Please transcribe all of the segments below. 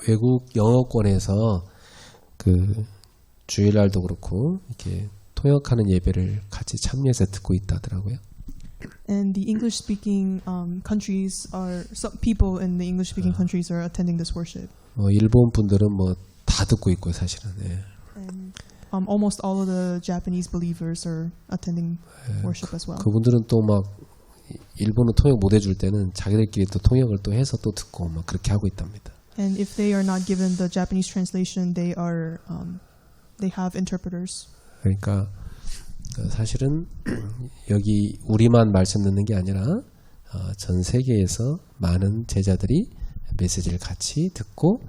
외국 영어권에서 그 주일날도 그렇고 이렇게 통역하는 예배를 같이 참여해서 듣고 있다더라고요. And the English-speaking countries are some people in the English-speaking countries are attending this worship. 일본 분들은 뭐 다 듣고 있고요, 사실은. 예. And almost all of the Japanese believers are attending worship as well. 그분들은 또 막 일본어 통역 못 해줄 때는 자기들끼리 또 통역을 또 해서 또 듣고 막 그렇게 하고 있답니다. And if they are not given the Japanese translation, they have interpreters. 그러니까 사실은 여기 우리만 말씀 듣는 게 아니라 전 세계에서 많은 제자들이 메시지를 같이 듣고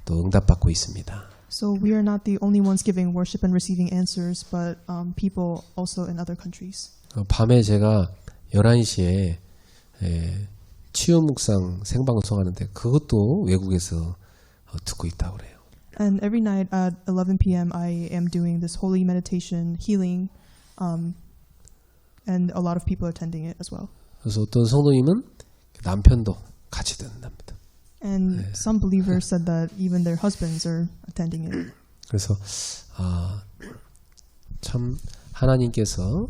또 응답받고 있습니다. So we are not the only ones giving worship and receiving answers, but people also in other countries. 밤에 제가 11시에 치유 묵상 생방송 하는데 그것도 외국에서 듣고 있다고 그래요. And every night at 11 p.m. I am doing this holy meditation healing, and a lot of people are attending it as well. 그래서 어떤 성도님은 남편도 같이 듣는답니다. And some believers said that even their husbands are attending it. 그래서 참 하나님께서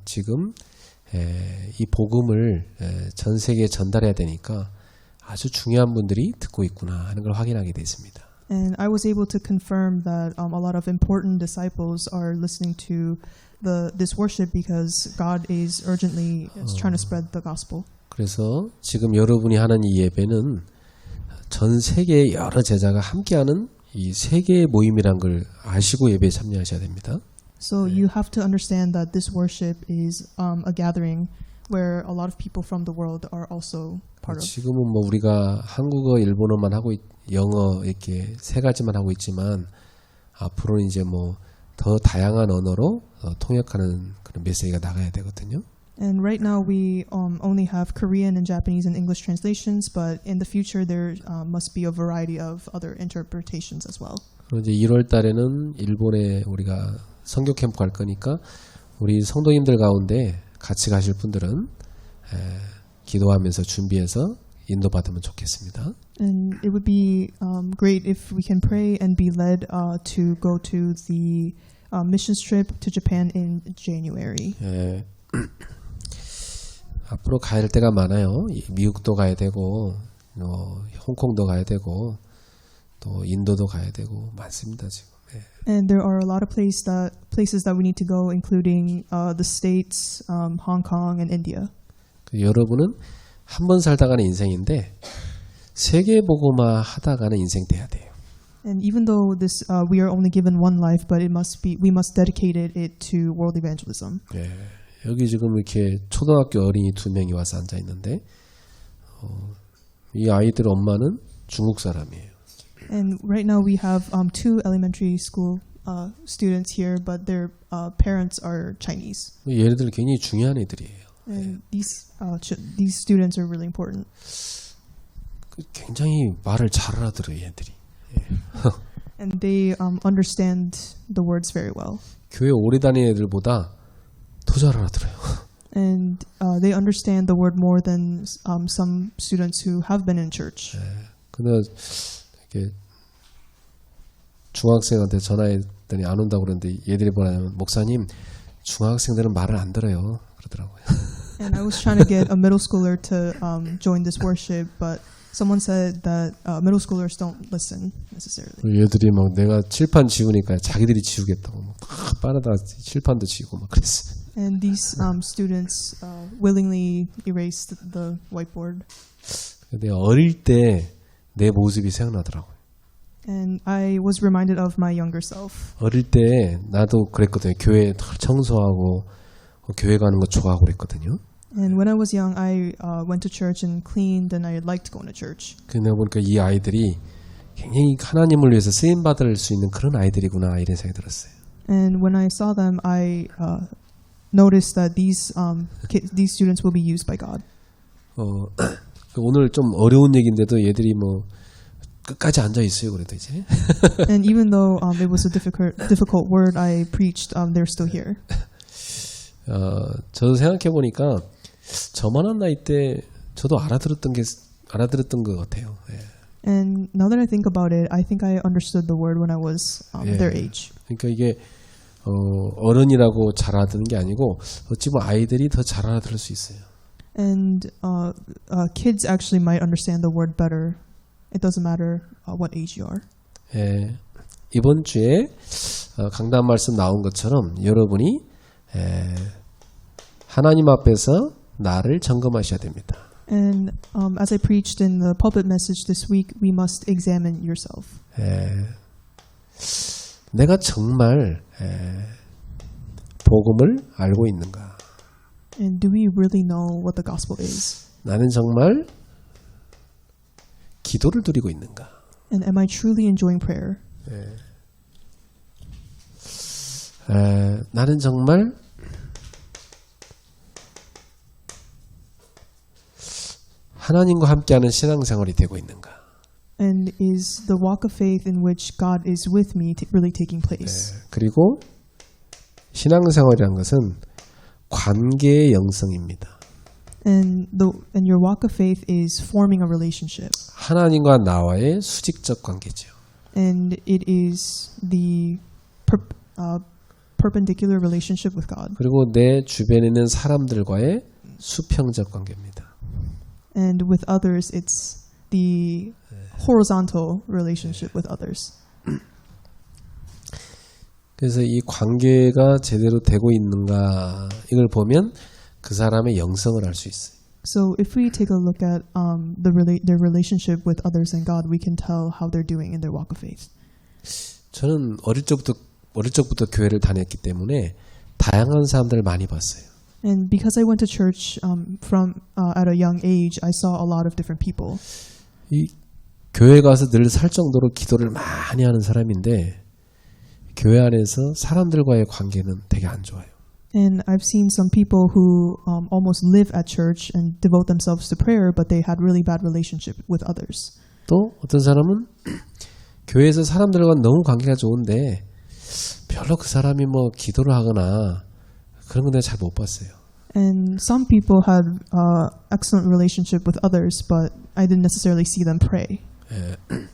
지금 이 복음을 전 세계에 전달해야 되니까 아주 중요한 분들이 듣고 있구나 하는 걸 확인하게 됐습니다. And I was able to confirm that a lot of important disciples are listening to this worship because God is urgently trying to spread the gospel. 그래서 지금 여러분이 하는 이 예배는 전 세계의 여러 제자가 함께하는 이 세계의 모임이란 걸 아시고 예배에 참여하셔야 됩니다. So you have to understand that this worship is a gathering where a lot of people from the world are also part of. 지금은 뭐 우리가 한국어, 일본어만 하고 영어 이렇게 세 가지만 하고 있지만 앞으로는 이제 뭐 더 다양한 언어로 통역하는 그런 메시지가 나가야 되거든요. And right now we only have Korean and Japanese and English translations, but in the future there must be a variety of other interpretations as well. 그리고 이제 1월 달에는 일본에 우리가 선교 캠프 갈 거니까 우리 성도님들 가운데 같이 가실 분들은 기도하면서 준비해서 인도받으면 좋겠습니다. And it would be great if we can pray and be led to go to the missions trip to Japan in January. 앞으로 가야 할 때가 많아요. 미국도 가야 되고 홍콩도 가야 되고 또 인도도 가야 되고 많습니다 지금. And there are a lot of places that we need to go, including the States, Hong Kong, and India. 여러분은 한 번 살다가는 인생인데 세계 복음화 하다가는 인생 돼야 돼요. And even though we are only given one life, but we must dedicate it to world evangelism. 여기 지금 이렇게 초등학교 어린이 2명이 와서 앉아 있는데 이 아이들 엄마는 중국 사람이에요. And right now we have 2 elementary school students here, but their parents are Chinese. 얘네들 굉장히 중요한 애들이에요. And these students are really important. 굉장히 말을 잘 알아들어요, 얘들이. And they understand the words very well. 교회 오래 다니는 애들보다 더 잘 알아들어요. And they understand the word more than some students who have been in church. 근데 이렇게 중학생한테 전화했더니 안 온다고 그러는데 얘들이 뭐냐면 목사님 중학생들은 말을 안 들어요 그러더라고요. And I was trying to get a middle schooler to join this worship, but someone said that middle schoolers don't listen necessarily. 얘들이 막 내가 칠판 지우니까 자기들이 지우겠다고 막 빠르다 칠판도 지우고 막 그랬어요. And these students willingly erased the whiteboard. 내가 어릴 때 내 모습이 생각나더라고요. And I was reminded of my younger self. 어릴 때 나도 그랬거든요. 교회 청소하고 교회 가는 거 좋아하고 그랬거든요. And when I was young, I went to church and cleaned, and I liked going to church. 근데 보니까 이 아이들이 굉장히 하나님을 위해서 쓰임 받을 수 있는 그런 아이들이구나 이런 생각이 들었어요. And when I saw them, I noticed that these students will be used by God. 오늘 좀 어려운 얘기인데도 얘들이 뭐 끝까지 앉아 있어요. 그래도 이제. And even though it was a difficult word I preached, they're still here. 저도 생각해 보니까 저만한 나이 때 저도 알아들었던 것 같아요. 예. And now that I think about it, I think I understood the word when I was their age. 그러니까 이게 어른이라고 잘 알아듣는 게 아니고 어찌 보면 아이들이 더 잘 알아들을 수 있어요. And kids actually might understand the word better. It doesn't matter what age you are. 예, 이번 주에 강단 말씀 나온 것처럼 여러분이 하나님 앞에서 나를 점검하셔야 됩니다. And as I preached in the pulpit message this week, we must examine yourself. 내가 정말 복음을 알고 있는가? And do we really know what the gospel is? 나는 정말 기도를 드리고 있는가? And am I truly enjoying prayer? 나는 정말 하나님과 함께하는 신앙생활이 되고 있는가? And is the walk of faith in which God is with me really taking place? 그리고 신앙생활이란 것은 관계의 영성입니다. And your walk of faith is forming a relationship. 하나님과 나와의 수직적 관계죠. And it is the perpendicular relationship with God. 그리고 내 주변에 있는 사람들과의 수평적 관계입니다. And with others, it's the horizontal relationship with others. 그래서 이 관계가 제대로 되고 있는가 이걸 보면 그 사람의 영성을 알 수 있어요. So if we take a look at their relationship with others and God, we can tell how they're doing in their walk of faith. 저는 어릴 적부터 교회를 다녔기 때문에 다양한 사람들을 많이 봤어요. And because I went to church at a young age, I saw a lot of different people. 이 교회 가서 늘 살 정도로 기도를 많이 하는 사람인데 교회 안에서 사람들과의 관계는 되게 안 좋아요. And I've seen some people who almost live at church and devote themselves to prayer, but they had really bad relationship with others. 또 어떤 사람은 교회에서 사람들과 너무 관계가 좋은데 별로 그 사람이 뭐 기도를 하거나 그런 건 내가 잘 못 봤어요. And some people had excellent relationship with others, but I didn't necessarily see them pray.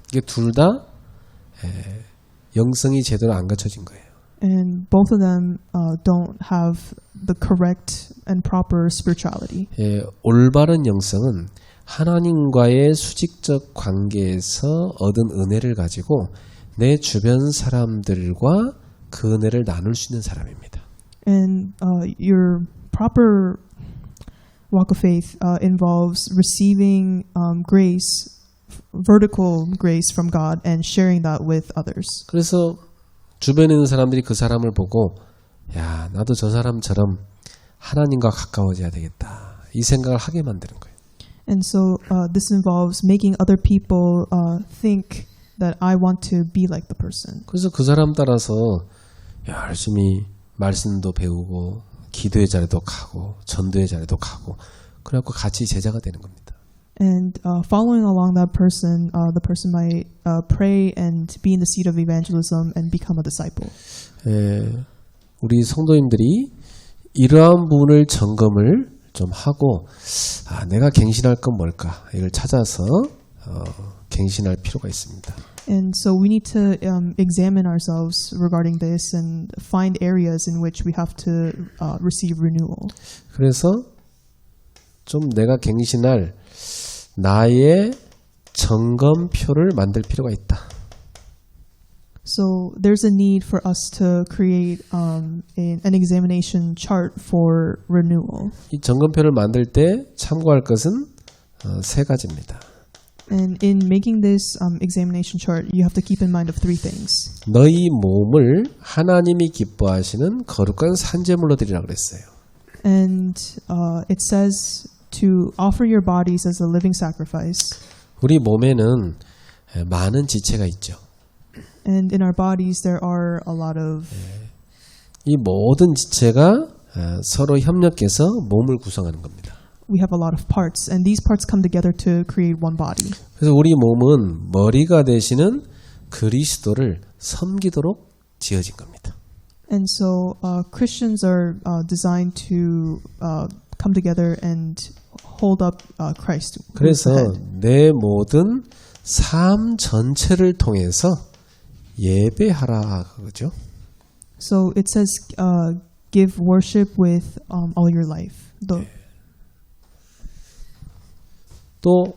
이게 둘 다 영성이 제대로 안 갖춰진 거예요. And both of them don't have the correct and proper spirituality. 올바른 영성은 하나님과의 수직적 관계에서 얻은 은혜를 가지고 내 주변 사람들과 그 은혜를 나눌 수 있는 사람입니다. And your proper walk of faith involves receiving grace, vertical grace from God and sharing that with others. 그래서 주변에 있는 사람들이 그 사람을 보고 야, 나도 저 사람처럼 하나님과 가까워져야 되겠다. 이 생각을 하게 만드는 거예요. And so this involves making other people think that I want to be like the person. 그래서 그 사람 따라서 열심히 말씀도 배우고 기도의 자리도 가고 전도의 자리도 가고 그래갖고 같이 제자가 되는 겁니다. And following along that person, the person might pray and be in the seat of evangelism and become a disciple. 우리 성도님들이 이러한 부분을 점검을 좀 하고 내가 갱신할 건 뭘까 이걸 찾아서 갱신할 필요가 있습니다. And so we need to examine ourselves regarding this and find areas in which we have to receive renewal. 그래서 좀 내가 갱신할 나의 점검표를 만들 필요가 있다. So there's a need for us to create an examination chart for renewal. 이 점검표를 만들 때 참고할 것은 세 가지입니다. And in making this examination chart, you have to keep in mind of three things. 너희 몸을 하나님이 기뻐하시는 거룩한 산제물로 드리라 그랬어요. And it says to offer your bodies as a living sacrifice. 우리 몸에는 많은 지체가 있죠. And in our bodies there are a lot of 이 모든 지체가 서로 협력해서 몸을 구성하는 겁니다. we have a lot of parts, and these parts come together to create one body. 그래서 우리 몸은 머리가 되시는 그리스도를 섬기도록 지어진 겁니다. And so Christians are designed to come together and hold up Christ. 그래서 내 모든 삶 전체를 통해서 예배하라 그거죠. So it says, give worship with all your life. 또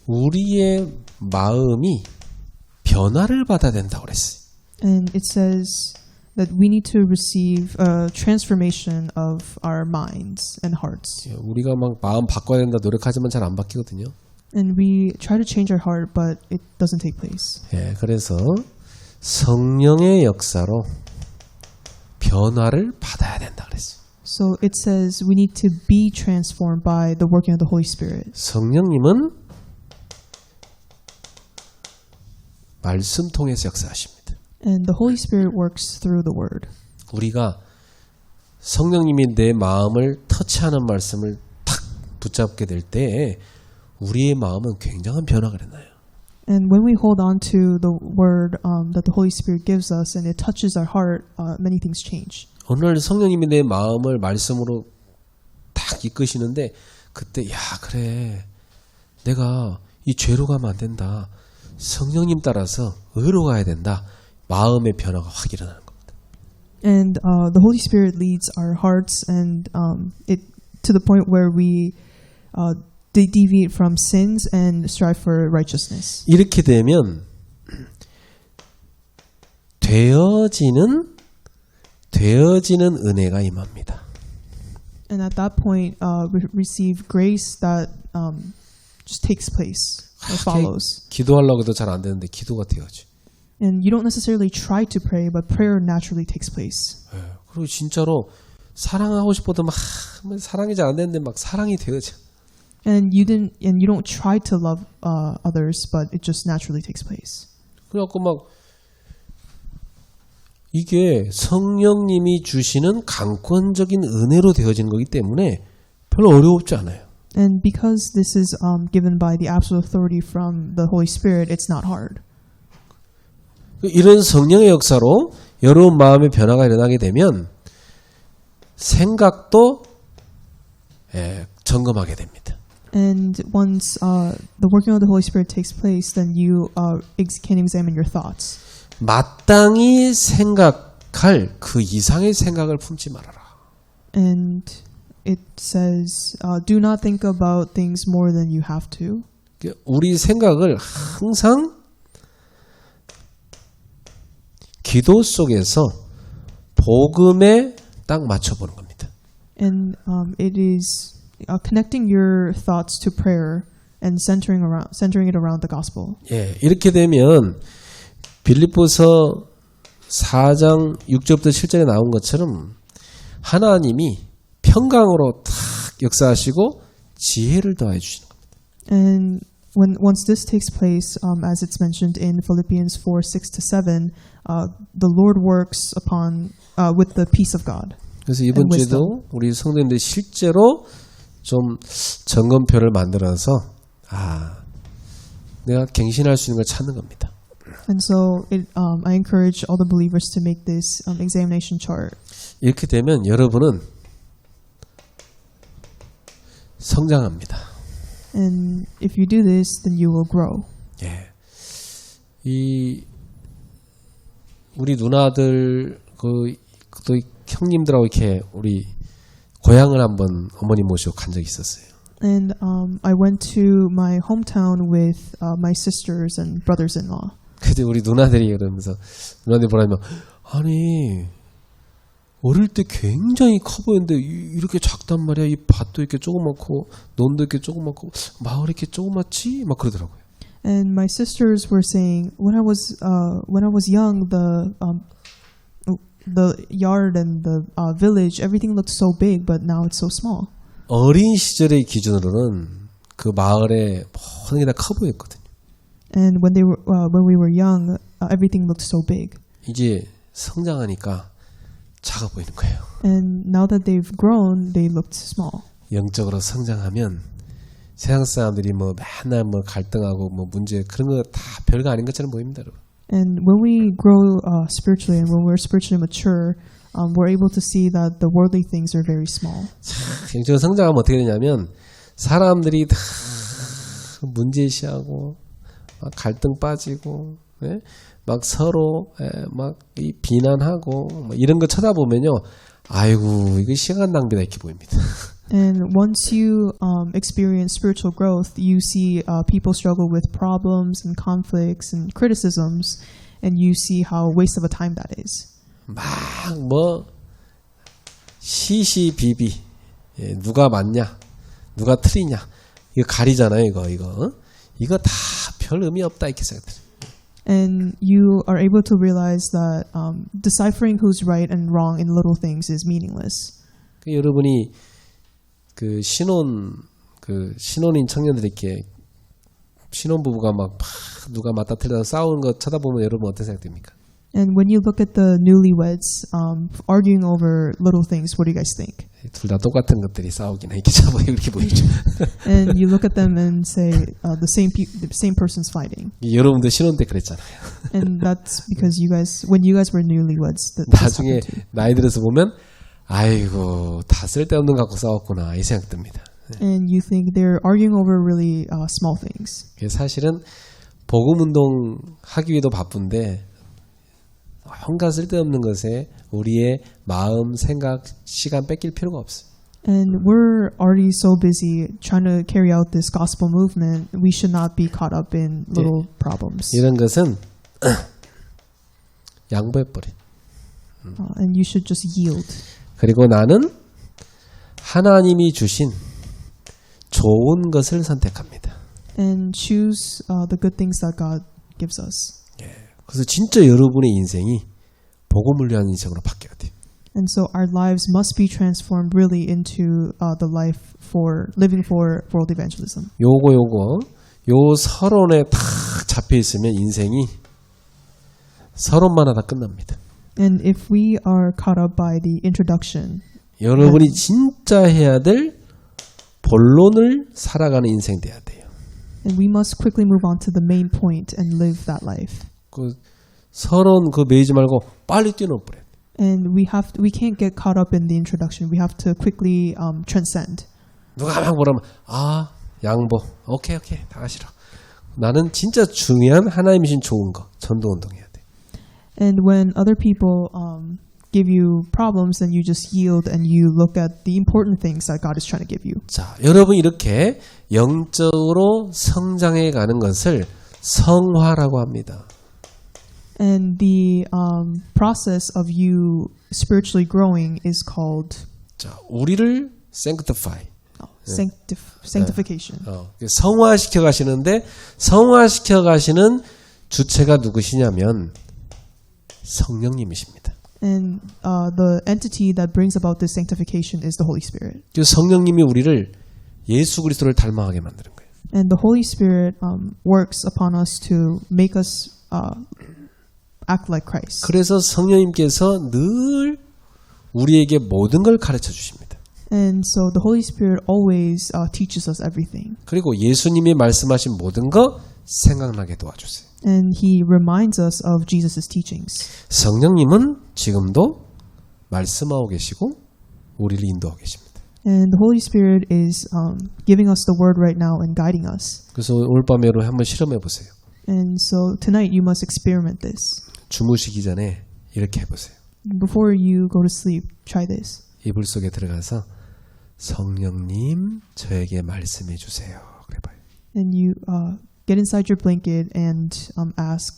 우리의 마음이 변화를 받아야 된다고 그랬어요. And it says that we need to receive a transformation of our minds and hearts. 우리가 막 마음 바꿔야 된다 노력하지만 잘 안 바뀌거든요. And we try to change our heart, but it doesn't take place. 예, 그래서 성령의 역사로 변화를 받아야 된다 그랬어요. So it says we need to be transformed by the working of the Holy Spirit. 성령님은 말씀 통해서 역사하십니다. And the Holy Spirit works through the Word. 우리가 성령님이 내 마음을 터치하는 말씀을 탁 붙잡게 될 때 우리의 마음은 굉장한 변화가 일어나요. And when we hold on to the Word that the Holy Spirit gives us and it touches our heart, many things change. 오늘 성령님이 내 마음을 말씀으로 딱 이끄시는데 그때 야 그래 내가 이 죄로 가면 안 된다. 성령님 따라서 의로 가야 된다. 마음의 변화가 확 일어나는 겁니다. And the Holy Spirit leads our hearts and it to the point where we deviate from sins and strive for righteousness. 이렇게 되면 되어지는 은혜가 임합니다. And at that point, we receive grace that just takes place or follows. 기도하려고 해도 잘 안 되는데 기도가 되어져. And you don't necessarily try to pray, but prayer naturally takes place. 그리고 진짜로 사랑하고 싶어도 막 사랑이 잘 안 되는데 막 사랑이 되어져. And you don't try to love others, but it just naturally takes place. 그래갖고 막 이게 성령님이 주시는 강권적인 은혜로 되어지는 거기 때문에 별로 어려웠지 않아요. And because this is given by the absolute authority from the Holy Spirit, it's not hard. 이런 성령의 역사로 여러분 마음의 변화가 일어나게 되면 생각도 점검하게 됩니다. And once the working of the Holy Spirit takes place, then you can examine your thoughts. 마땅히 생각할 그 이상의 생각을 품지 말아라. And it says, do not think about things more than you have to. 우리 생각을 항상 기도 속에서 복음에 딱 맞춰보는 겁니다. And it is connecting your thoughts to prayer and centering it around the gospel. 예, 이렇게 되면 빌립보서 4장 6절부터 7절에 나온 것처럼 하나님이 평강으로 탁 역사하시고 지혜를 더해 주시는 겁니다. And once this takes place, as it's mentioned in Philippians 4:6-7, the Lord works with the peace of God. 그래서 이번 주에도 우리 성도님들이 실제로 좀 점검표를 만들어서 내가 갱신할 수 있는 걸 찾는 겁니다. And so I encourage all the believers to make this examination chart. 이렇게 되면 여러분은 성장합니다. And if you do this, then you will grow. 예, 우리 누나들 또 형님들하고 이렇게 우리 고향을 한번 어머니 모시고 간 적이 있었어요. And I went to my hometown with my sisters and brothers-in-law. 그때 우리 누나들이 그러면서 누나들 보라면 아니 어릴 때 굉장히 커 보였는데 이렇게 작단 말이야. 이 밭도 이렇게 조그맣고 논도 이렇게 조그맣고 마을이 이렇게 조그맣지 막 그러더라고요. And my sisters were saying when I was young, the yard and the village, everything looked so big, but now it's so small. 어린 시절의 기준으로는 그 마을에 모든 게 다 커 보였거든요. And when we were young, everything looked so big. 이제 성장하니까 작아 보이는 거예요. And now that they've grown, they looked small. 영적으로 성장하면 세상 사람들이 맨날 갈등하고 문제 그런 거 다 별거 아닌 것처럼 보입니다, 여러분. And when we grow spiritually and when we're spiritually mature, we're able to see that the worldly things are very small. 영적으로 성장하면 어떻게 되냐면 사람들이 다 문제시하고 막 갈등 빠지고 예? 막 서로 막 이 비난하고 뭐 이런 거 쳐다보면요. 아이고 이거 시간 낭비다 이렇게 보입니다. And once you experience spiritual growth, you see people struggle with problems and conflicts and criticisms, and you see how waste of a time that is. 막 뭐 시시비비 예, 누가 맞냐 누가 틀리냐 이거 가리잖아요 이거 다 별 의미 없다 이렇게 생각해요. And you are able to realize that deciphering who's right and wrong in little things is meaningless. 여러분이 그 신혼인 청년들이 이렇게 신혼부부가 막 누가 맞다 틀려서 싸우는 거 쳐다보면 여러분 어떻게 생각됩니까? And when you look at the newlyweds arguing over little things, what do you guys think? 둘 다 똑같은 것들이 싸우긴 해. 이렇게 잡아요. 이렇게 보이죠. And you look at them and say the same person's fighting. 여러분들 신혼 때 그랬잖아요. And that's because you guys, when you guys were newlyweds, that 나중에 happened too. 나이 들어서 보면 아이고 다 쓸데없는 거 갖고 싸웠구나 이 생각 듭니다. And you think they're arguing over really small things. 사실은 복음 운동 하기 위해도 바쁜데 혼자 쓸데없는 것에 우리의 마음, 생각, 시간 뺏길 필요가 없어요. And we're already so busy trying to carry out this gospel movement. We should not be caught up in little problems. 이런 것은 양보해버려. And you should just yield. 그리고 나는 하나님이 주신 좋은 것을 선택합니다. And choose the good things that God gives us. 그래서 진짜 여러분의 인생이 복음을 위한 인생으로 바뀌어야 돼요. And so our lives must be transformed really into the life for living for world evangelism. 요 서론에 딱 잡혀 있으면 인생이 서론만 하다 끝납니다. And if we are caught up by the introduction, 여러분이 진짜 해야 될 본론을 살아가는 인생 돼야 돼요. and we must quickly move on to the main point and live that life. 그 서론 그 매이지 말고 빨리 뛰어넘어버려. And we can't get caught up in the introduction. We have to quickly transcend. 누가 막 뭐라면 양보 오케이 다 하시라. 나는 진짜 중요한 하나님이 신 좋은 거 전도운동해야 돼. And when other people give you problems, then you just yield and you look at the important things that God is trying to give you. 자, 여러분 이렇게 영적으로 성장해 가는 것을 성화라고 합니다. And the process of you spiritually growing is called 자, 우리를 sanctify. sanctification. 성화시켜 가시는데 성화시켜 가시는 주체가 누구시냐면 성령님이십니다. And the entity that brings about this sanctification is the Holy Spirit. 그 성령님이 우리를 예수 그리스도를 닮아가게 만드는 거예요. And the Holy Spirit works upon us to make us act like Christ. 그래서 성령님께서 늘 우리에게 모든 걸 가르쳐 주십니다. And so the Holy Spirit always teaches us everything. 그리고 예수님이 말씀하신 모든 거 생각나게 도와주세요. And He reminds us of Jesus' teachings. 성령님은 지금도 말씀하고 계시고 우리를 인도하고 계십니다. And the Holy Spirit is giving us the word right now and guiding us. 그래서 오늘 밤에 여러분 한번 실험해 보세요. And so tonight you must experiment this. 주무시기 전에 이렇게 해보세요. Before you go to sleep, try this. 이불 속에 들어가서 성령님 저에게 말씀해 주세요. 그래봐요. And you get inside your blanket and ask,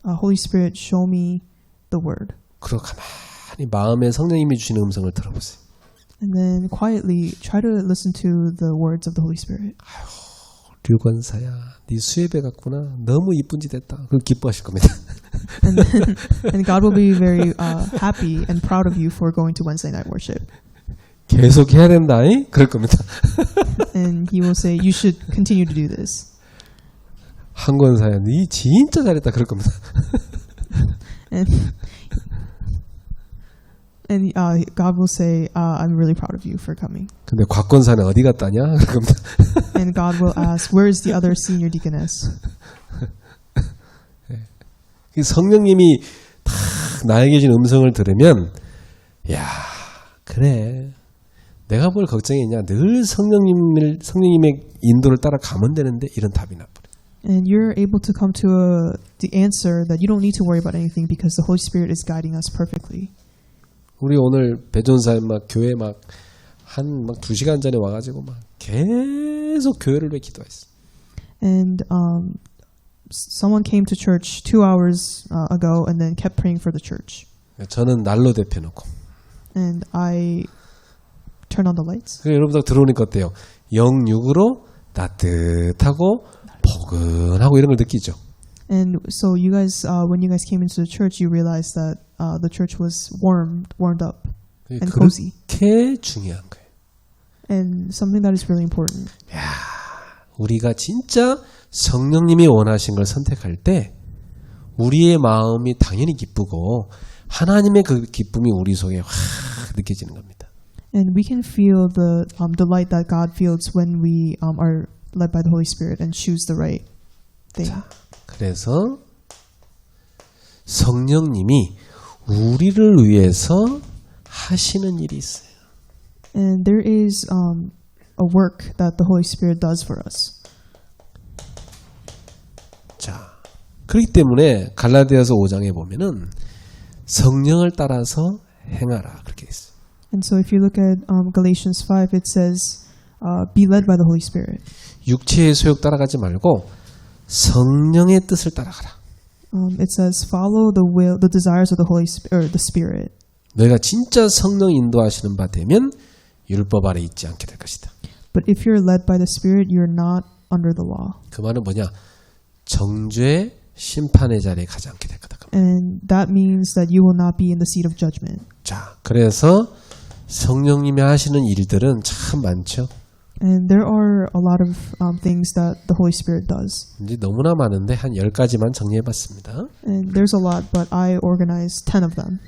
Holy Spirit, show me the word. 그리고 가만히 마음에 성령님이 주시는 음성을 들어보세요. And then quietly try to listen to the words of the Holy Spirit. 류건사야, 네 수예배 같구나. 너무 이쁜 짓 했다. 그럼 기뻐하실 겁니다. And God will be very happy and proud of you for going to Wednesday night worship. 계속 해야 된다. 그럴 겁니다. And He will say, you should continue to do this. 한권사야, 네 진짜 잘했다. 그럴 겁니다. And God will say, I'm really proud of you for coming. 근데 곽권사는 어디 갔다냐? 그럴 겁니다. And God will ask, where is the other senior deaconess? 성령님이 딱 나에게 준 음성을 들으면 야 그래 내가 뭘 걱정했냐? 늘 성령님의 인도를 따라 가면 되는데 이런 답이 나버려. And you're able to come to the answer that you don't need to worry about anything because the Holy Spirit is guiding us perfectly. 우리 오늘 배전사에 막 교회 막 2시간 전에 와가지고 막 계속 교회를 위해 기도했어. And someone came to church 2 hours ago and then kept praying for the church. 저는 난로 데펴놓고. And I turned on the lights. 여러분들 들어오니까 어때요? 영육으로 따뜻하고 포근하고 이런 걸 느끼죠. And so you guys, when you guys came into the church, you realized that the church was warmed up and cozy. 그렇게 중요한 거예요. And something that is really important. 야, 우리가 진짜 성령님이 원하신 걸 선택할 때 우리의 마음이 당연히 기쁘고 하나님의 그 기쁨이 우리 속에 확 느껴지는 겁니다. And we can feel the delight that God feels when we are led by the Holy Spirit and choose the right thing. 자, 그래서 성령님이 우리를 위해서 하시는 일이 있어요. And there is a work that the Holy Spirit does for us. 자, 그렇기 때문에 갈라디아서 5장에 보면은 성령을 따라서 행하라 그렇게 있어요. And so if you look at Galatians 5, it says, be led by the Holy Spirit. 육체의 소욕 따라가지 말고 성령의 뜻을 따라가라. It says, follow the desires of the Holy Spirit, or the Spirit. 너희가 진짜 성령 인도하시는 바 되면 율법 아래 있지 않게 될 것이다. But if you're led by the Spirit, you're not under the law. 그 말은 뭐냐? 정죄 심판의 자리에 가지 않게 될 거다. And that means that you will not be in the seat of judgment. 자, 그래서 성령님이 하시는 일들은 참 많죠. And there are a lot of things that the Holy Spirit does. 이제 너무나 많은데 한 10가지만 정리해봤습니다. And there's a lot, but I organized 10 of them.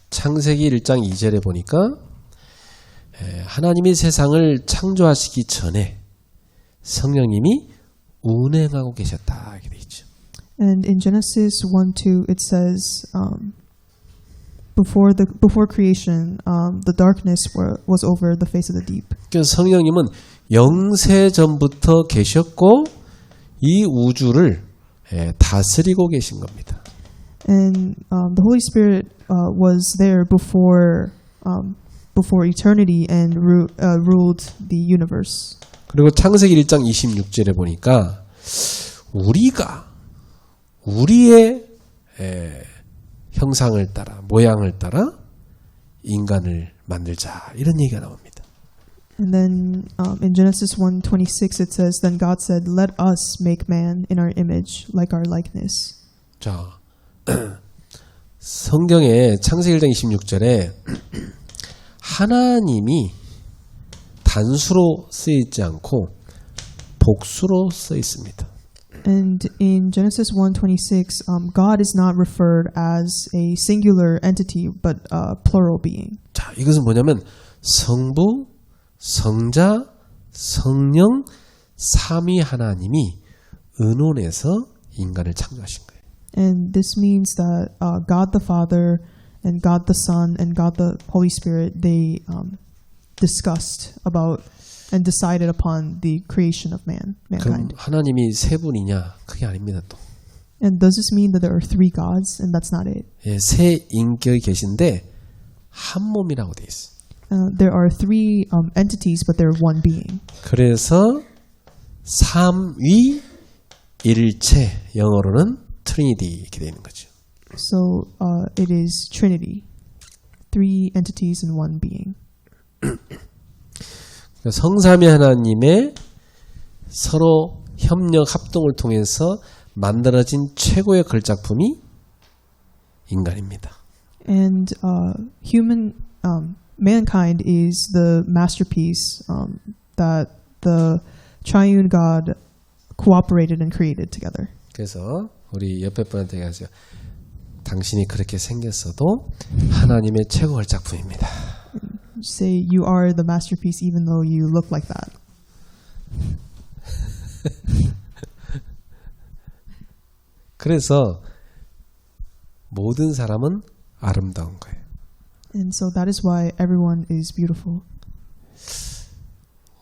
창세기 1장 2절에 보니까 하나님이 세상을 창조하시기 전에 성령님이 운행하고 계셨다 이렇게 돼 있죠. And in Genesis 1:2 it says before creation the darkness was over the face of the deep. 그래서 성령님은 영세 전부터 계셨고 이 우주를 다스리고 계신 겁니다. And the Holy Spirit was there before eternity and ruled the universe. 그리고 창세기 1장 26절에 보니까 우리가 우리의 형상을 따라 모양을 따라 인간을 만들자 이런 얘기가 나옵니다. And then in Genesis 1:26 it says, then God said, let us make man in our image, like our likeness. 자, 성경에 창세기 1장 26절에 하나님이 단수로 쓰이지 않고 복수로 써 있습니다. And in Genesis 1:26, God is not referred as a singular entity, but a plural being. 자, 이것은 뭐냐면 성부, 성자, 성령 삼위 하나님이 의논해서 인간을 창조하신 거예요. And this means that God the Father and God the Son and God the Holy Spirit, they discussed about and decided upon the creation of 그럼 mankind. 하나님이 세 분이냐? 그게 아닙니다. 또 And does this mean that there are 3 gods? And that's not it. 세 인격이 계신데 한 몸이라고 돼 있어요. There are 3 entities, but they're one being. 그래서 삼위 일체 영어로는 트리니티 이렇게 되어 있는 거죠. So it is Trinity, 3 entities in one being. 성삼위 하나님의 서로 협력 합동을 통해서 만들어진 최고의 걸작품이 인간입니다. And mankind is the masterpiece that the triune God cooperated and created together. 그래서 우리 옆에 분한테 얘기하세요. 당신이 그렇게 생겼어도 하나님의 최고 걸작품입니다. Say you are the masterpiece even though you look like that. 그래서 모든 사람은 아름다운 거예요. And so that is why everyone is beautiful.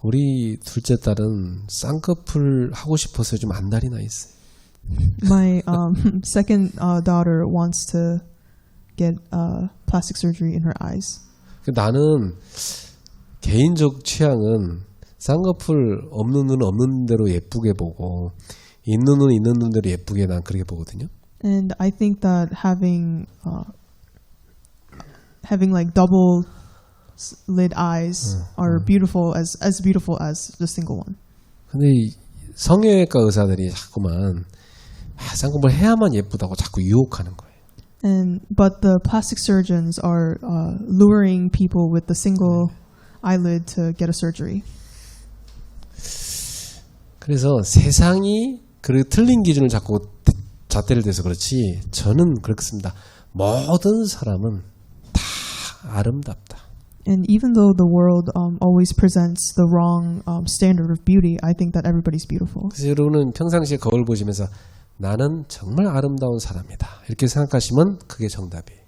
우리 둘째 딸은 쌍꺼풀 하고 싶어서 좀 안달이 나 있어요. My second daughter wants to get plastic surgery in her eyes. 나는 개인적 취향은 쌍꺼풀 없는 눈은 없는 대로 예쁘게 보고 있는 눈은 있는 눈대로 예쁘게 난 그렇게 보거든요. And I think that having like double lid eyes are beautiful as beautiful as the single one. 근데 이 성형외과 의사들이 자꾸만 쌍꺼풀 해야만 예쁘다고 자꾸 유혹하는 거예요. But the plastic surgeons are luring people with the single eyelid to get a surgery. 그래서 세상이 그 틀린 기준을 자꾸 잣대를 대서 그렇지 저는 그렇습니다. 모든 사람은 다 아름답다. And even though the world always presents the wrong standard of beauty, I think that everybody's beautiful. 그래서 여러분은 평상시에 거울 보시면서 나는 정말 아름다운 사람이다. 이렇게 생각하시면 그게 정답이에요.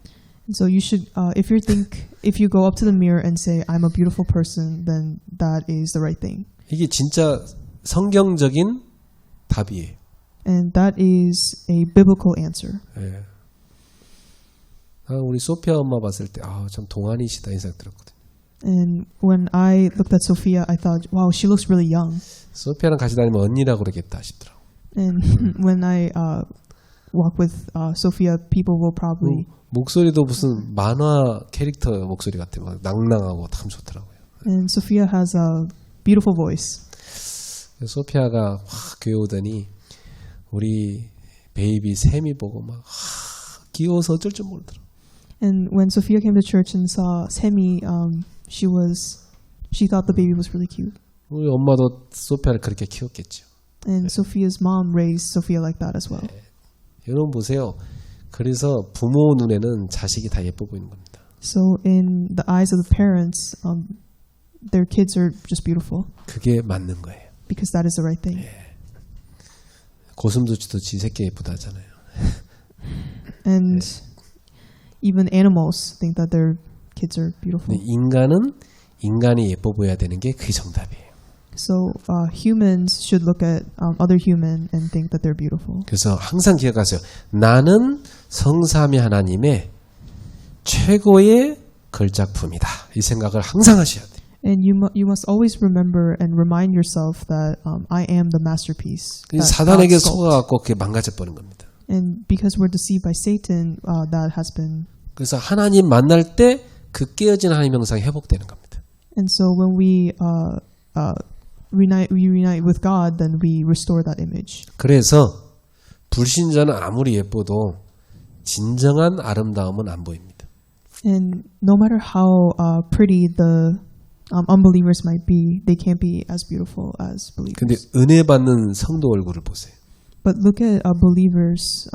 So you should, if you go up to the mirror and say, "I'm a beautiful person," then that is the right thing. 이게 진짜 성경적인 답이에요. And that is a biblical answer. 예. 우리 소피아 엄마 봤을 때 참 동안이시다 이 생각 들었거든요. And when I looked at Sophia, I thought, wow, she looks really young. 소피아랑 같이 다니면 언니라고 그러겠다 싶더라고. And when I walk with Sophia, people will probably. 목소리도 무슨 만화 캐릭터 목소리 같아요. 막 낭낭하고 참 좋더라고요. And Sophia has a beautiful voice. 소피아가 확 교회 오더니 우리 베이비 샘이 보고 막 귀여워서 어쩔 줄 모르더라고. And when Sophia came to church and saw Semi, she thought the baby was really cute. 우리 엄마도 소피아를 그렇게 키웠겠죠. And Sophia's mom raised Sophia like that as well. 여러분 보세요. 그래서 부모 눈에는 자식이 다 예뻐 보이는 겁니다. So in the eyes of the parents, their kids are just beautiful. 그게 맞는 거예요. Because that is the right thing. 고슴도치도 지 새끼 예쁘다 하잖아요. And even animals think that their kids are beautiful. 인간은 인간이 예뻐 보여야 되는 게 그게 정답이에요. So humans should look at other human and think that they're beautiful. 그래서 항상 기억하세요. 나는 성삼위 하나님의 최고의 걸작품이다. 이 생각을 항상 하셔야 돼요. And you must always remember and remind yourself that I am the masterpiece. that 사단에게 God sculpted. 속아갖고 그게 망가져 버린 겁니다. And because we're deceived by Satan, that has been. 그래서 하나님 만날 때 그 깨어진 하나님 형상이 회복되는 겁니다. And so when we reunite with God, then we restore that image. 그래서 불신자는 아무리 예뻐도 진정한 아름다움은 안 보입니다. And no matter how pretty the unbelievers might be, they can't be as beautiful as believers. 근데 은혜 받는 성도 얼굴을 보세요. But look at believers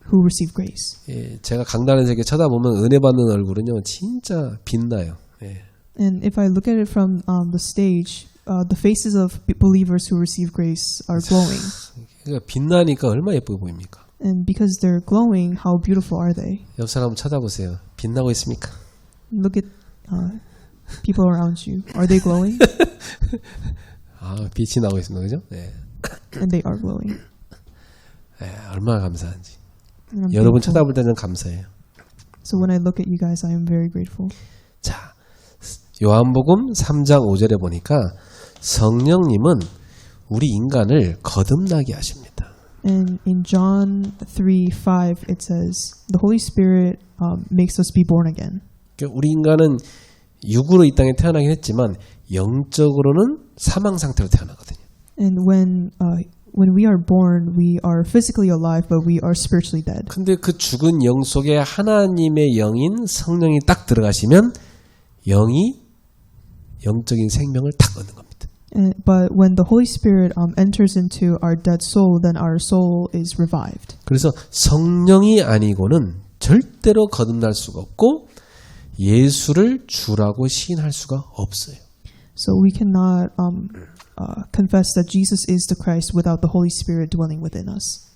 who receive grace. 예, 제가 강단에서 이렇게 쳐다보면 은혜 받는 얼굴은요 진짜 빛나요. 예. And if I look at it from the stage, the faces of believers who receive grace are glowing. 그러니까 빛나니까 얼마나 예뻐 보입니까? And because they're glowing, how beautiful are they? 옆 사람 쳐다보세요. 빛나고 있습니까? Look at people around you. Are they glowing? 빛이 나고 있습니다. 그죠? 네. And they are glowing. 얼마나 감사한지. And I'm 여러분 thankful. 쳐다볼 때는 감사해요. So when I look at you guys, I am very grateful. 자, 요한복음 3장 5절에 보니까 성령님은 우리 인간을 거듭나게 하십니다. And in John 3:5, it says, the Holy Spirit makes us be born again. 그러니까 우리 인간은 육으로 이 땅에 태어나긴 했지만 영적으로는 사망 상태로 태어나거든요. And when we are born, we are physically alive, but we are spiritually dead. 근데 그 죽은 영 속에 하나님의 영인 성령이 딱 들어가시면 영이 영적인 생명을 딱 얻는 겁니다. But when the Holy Spirit enters into our dead soul, then our soul is revived. 그래서 성령이 아니고는 절대로 거듭날 수가 없고 예수를 주라고 시인할 수가 없어요. So we cannot confess that Jesus is the Christ without the Holy Spirit dwelling within us.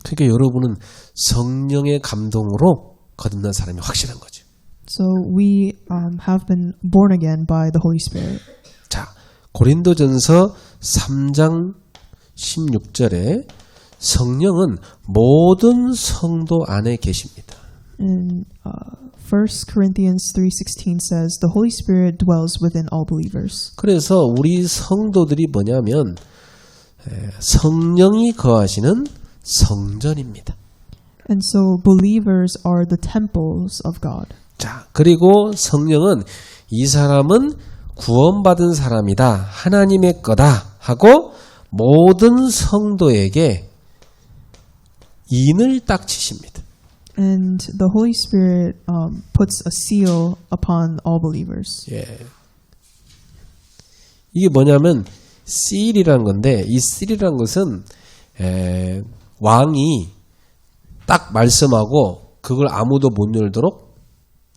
그러니까 여러분은 성령의 감동으로 거듭난 사람이 확실한 거죠. So we have been born again by the Holy Spirit. 자, 고린도전서 3장 16절에 성령은 모든 성도 안에 계십니다. And 1 Corinthians 3:16 says, the Holy Spirit dwells within all believers. 그래서 우리 성도들이 뭐냐면 성령이 거하시는 성전입니다. And so believers are the temples of God. 자, 그리고 성령은 이 사람은 구원받은 사람이다. 하나님의 거다. 하고 모든 성도에게 인을 딱 치십니다. And the Holy Spirit puts a seal upon all believers. 예. 이게 뭐냐면 seal이라는 건데 이 seal이라는 것은 왕이 딱 말씀하고 그걸 아무도 못 열도록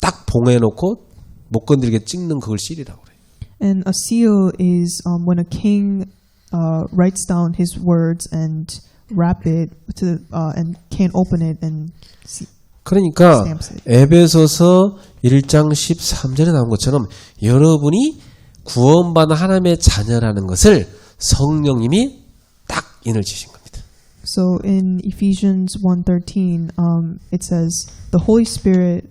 딱 봉해놓고 못 건드리게 찍는 그걸 seal이라고 그래요. And a seal is when a king writes down his words and wrap it to and can't open it and 그러니까 stamps it. 에베소서 1장 13절에 나온 것처럼 여러분이 구원받은 하나님의 자녀라는 것을 성령님이 딱 인을 치신 겁니다. So in Ephesians 1:13, it says the Holy Spirit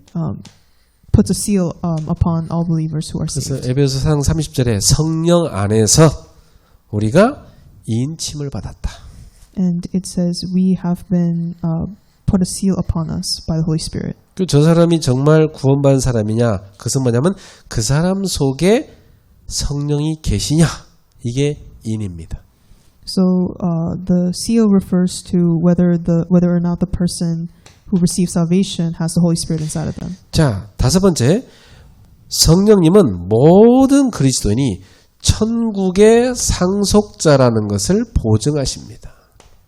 puts a seal upon all believers who are 그래서 saved. 에베소서 4장 30절에 성령 안에서 우리가 인침을 받았다. And it says we have been put a seal upon us by the Holy Spirit. 그 저 사람이 정말 구원받은 사람이냐? 그것은 뭐냐면 그 사람 속에 성령이 계시냐? 이게 인입니다. So the seal refers to whether or not the person who receives salvation has the Holy Spirit inside of them. 자, 다섯 번째, 성령님은 모든 그리스도인이 천국의 상속자라는 것을 보증하십니다.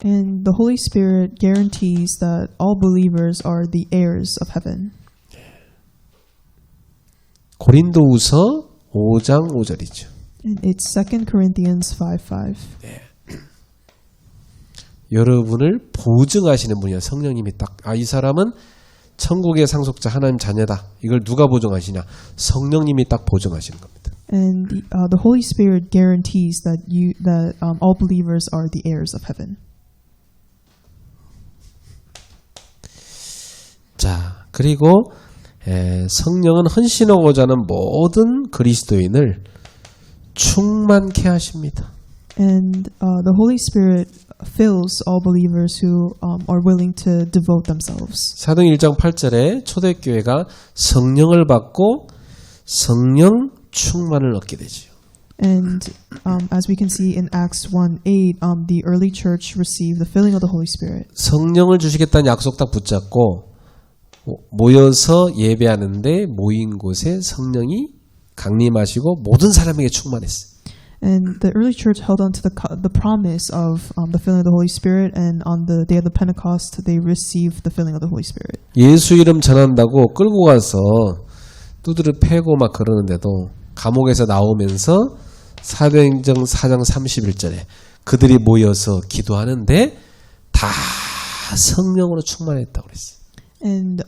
And the Holy Spirit guarantees that all believers are the heirs of heaven. 고린도후서 5장 5절이죠. And it's 2 Corinthians 5:5. 여러분을 보증하시는 분이야. 성령님이 딱, 이 사람은 천국의 상속자 하나님 자녀다. 이걸 누가 보증하시냐? 성령님이 딱 보증하시는 겁니다. And the Holy Spirit guarantees that all believers are the heirs of heaven. 자, 그리고 성령은 헌신하고자 하는 모든 그리스도인을 충만케 하십니다. And the Holy Spirit fills all believers who are willing to devote themselves. 사도행 1장 8절에 초대교회가 성령을 받고 성령 충만을 얻게 되지요. And as we can see in Acts 1:8, the early church received the filling of the Holy Spirit. 성령을 주시겠다는 약속 딱 붙잡고 모여서 예배하는데 모인 곳에 성령이 강림하시고 모든 사람에게 충만했어요. And the early church held on to the promise of the filling of the Holy Spirit, and on the day of the Pentecost, they received the filling of the Holy Spirit. 예수 이름 전한다고 끌고 가서 두드려 패고 막 그러는데도 감옥에서 나오면서 사도행전 4장 31절에 그들이 모여서 기도하는데 다 성령으로 충만했다고 그랬어요. And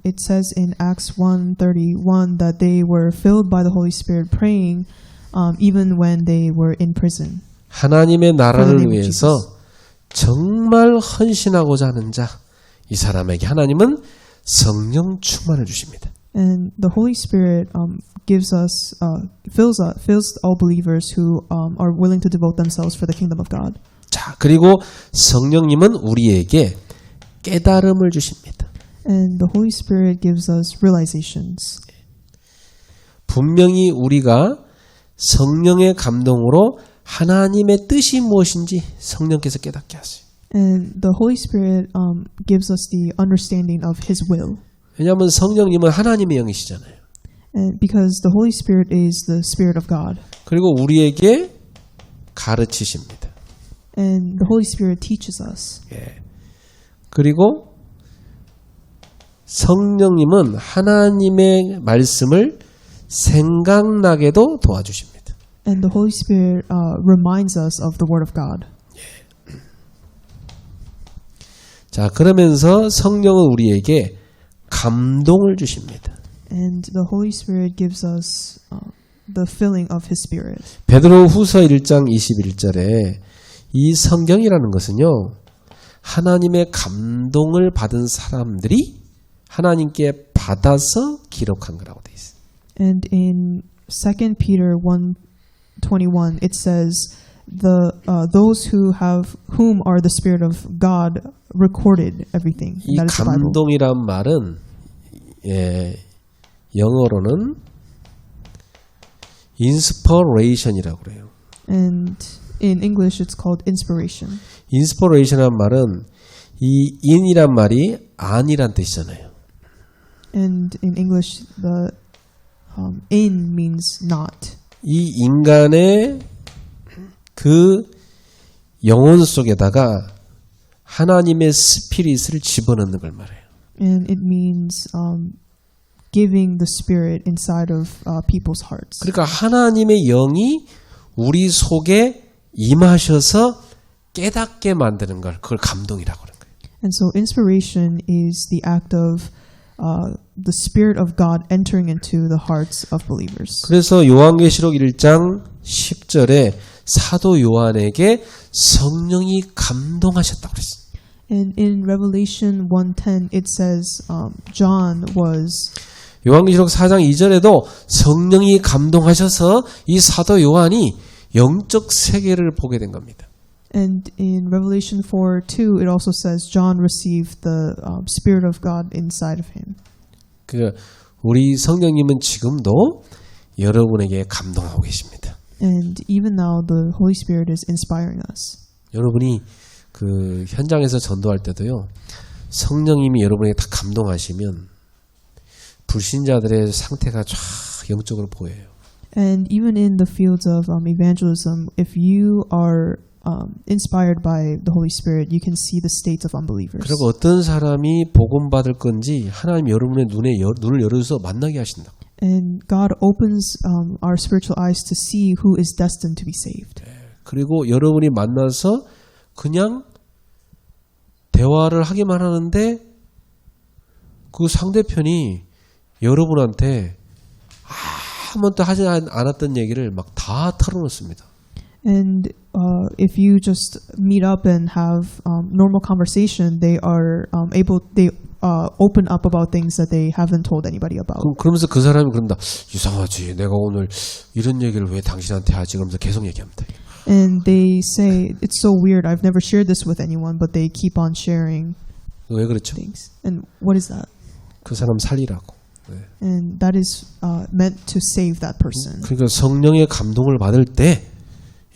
it says in Acts 1:31 that they were filled by the Holy Spirit praying even when they were in prison. 하나님의 나라를 위해서 정말 헌신하고자 하는 자, 이 사람에게 하나님은 성령 충만을 주십니다. And the Holy Spirit gives us fills all believers who are willing to devote themselves for the kingdom of God. 자, 그리고 성령님은 우리에게 깨달음을 주십니다. And the Holy Spirit gives us realizations. 분명히 우리가 성령의 감동으로 하나님의 뜻이 무엇인지 성령께서 깨닫게 하세요. And the Holy Spirit gives us the understanding of His will. 왜냐하면 성령님은 하나님의 영이시잖아요. And because the Holy Spirit is the Spirit of God. 그리고 우리에게 가르치십니다. And the Holy Spirit teaches us. 예. 그리고 성령님은 하나님의 말씀을 생각나게도 도와주십니다. And the Holy Spirit reminds us of the Word of God. 자, 그러면서 성령은 우리에게 감동을 주십니다. And the Holy Spirit gives us the filling of His Spirit. 베드로 후서 1장 21절에 이 성경이라는 것은요, 하나님의 감동을 받은 사람들이 하나님께 받아서 기록한 거라고 되어 있어요. And in 2 Peter 1:21 it says those whom are the Spirit of God recorded everything. 이 That is the Bible. 감동이란 말은 영어로는 inspiration이라고 그래요. And in English it's called inspiration. inspiration이란 말은 이 in이란 말이 아니란 뜻이잖아요. And in English the in means not. 이 인간의 그 영혼 속에다가 하나님의 스피릿을 집어넣는 걸 말해요. And it means giving the Spirit inside of people's hearts. 그러니까 하나님의 영이 우리 속에 임하셔서 깨닫게 만드는 걸, 그걸 감동이라고 하는 거예요. And so inspiration is the act of the Spirit of God entering into the hearts of believers. 그래서 요한계시록 1장 10절에 사도 요한에게 성령이 감동하셨다고 그랬어요. And in Revelation 1:10 it says John was 요한계시록 4장 2절에도 성령이 감동하셔서 이 사도 요한이 영적 세계를 보게 된 겁니다. And in Revelation 4:2 it also says John received the Spirit of God inside of him. 그 우리 성령님은 지금도 여러분에게 감동하고 계십니다. And even now the Holy Spirit is inspiring us. 여러분이 그 현장에서 전도할 때도요, 성령님이 여러분에게 다 감동하시면 불신자들의 상태가 쫙 영적으로 보여요. And even in the fields of evangelism, if you are inspired by the Holy Spirit, you can see the states of unbelievers. 그리고 어떤 사람이 복음 받을 건지 하나님 여러분의 눈을 열어서 만나게 하신다. And God opens our spiritual eyes to see who is destined to be saved. 그리고 여러분이 만나서 그냥 대화를 하기만 하는데 그 상대편이 여러분한테 아무것도 하지 않았던 얘기를 막 다 털어놓습니다. And if you just meet up and have normal conversation, they are open up about things that they haven't told anybody about. 그러면서 그 사람이 그런다. 이상하지. 내가 오늘 이런 얘기를 왜 당신한테 하지? 그러면서 계속 얘기합니다. And they say, it's so weird. I've never shared this with anyone, but they keep on sharing 왜 그렇죠? things. And what is that? 그 사람 살리라고. 네. And that is meant to save that person. 그러니까 성령의 감동을 받을 때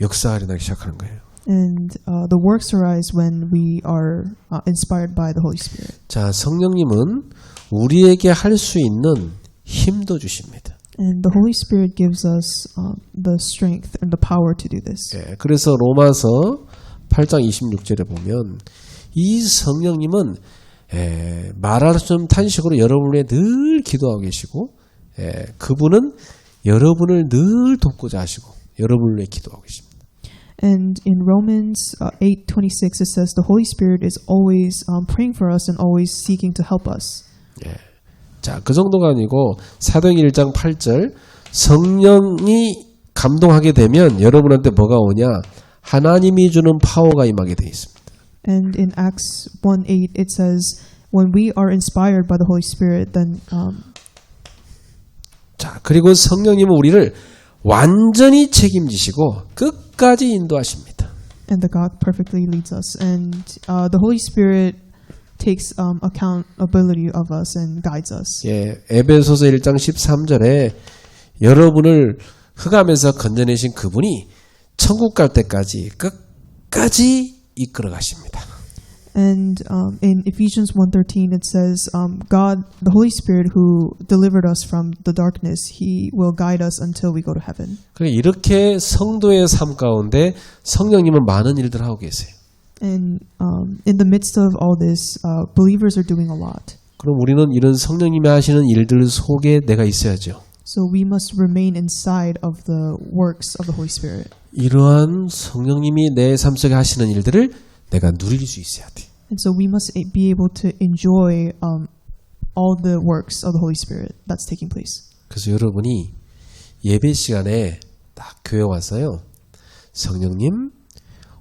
역사가 일어나기 시작하는 거예요. And the works arise when we are inspired by the Holy Spirit. 자, 성령님은 우리에게 할 수 있는 힘도 주십니다. And the Holy Spirit gives us the strength and the power to do this. 예, 그래서 로마서 8장 26절에 보면 이 성령님은 말할 수 없는 탄식으로 여러분을 위해 늘 기도하고 계시고 그분은 여러분을 늘 돕고자 하시고 여러분을 위해 기도하고 계십니다. And in Romans 8:26 it says the Holy Spirit is always praying for us and always seeking to help us. 예. 자, 그 정도가 아니고 사도행 1장 8절 성령이 감동하게 되면 여러분한테 뭐가 오냐? 하나님이 주는 파워가 임하게 되어 있습니다. And in Acts 1:8 it says when we are inspired by the Holy Spirit then 자, 그리고 성령님은 우리를 완전히 책임지시고 끝까지 인도하십니다. and the God perfectly leads us and the Holy Spirit takes accountability of us and guides us. 예, 에베소서 1장 13절에 여러분을 흑암에서 건져내신 그분이 천국 갈 때까지 끝까지 이끌어 가십니다. And in Ephesians 1:13 it says God, the Holy Spirit who delivered us from the darkness, He will guide us until we go to heaven. 그러니까 이렇게 성도의 삶 가운데 성령님은 많은 일들을 하고 계세요. And in the midst of all this, believers are doing a lot. 그럼 우리는 이런 성령님이 하시는 일들 속에 내가 있어야죠. So we must remain inside of the works of the Holy Spirit. 이러한 성령님이 내 삶 속에 하시는 일들을 내가 누릴 수 있어야 돼. And so we must be able to enjoy all the works of the Holy Spirit that's taking place. 그래서 여러분이 예배 시간에 딱 교회 와서요. 성령님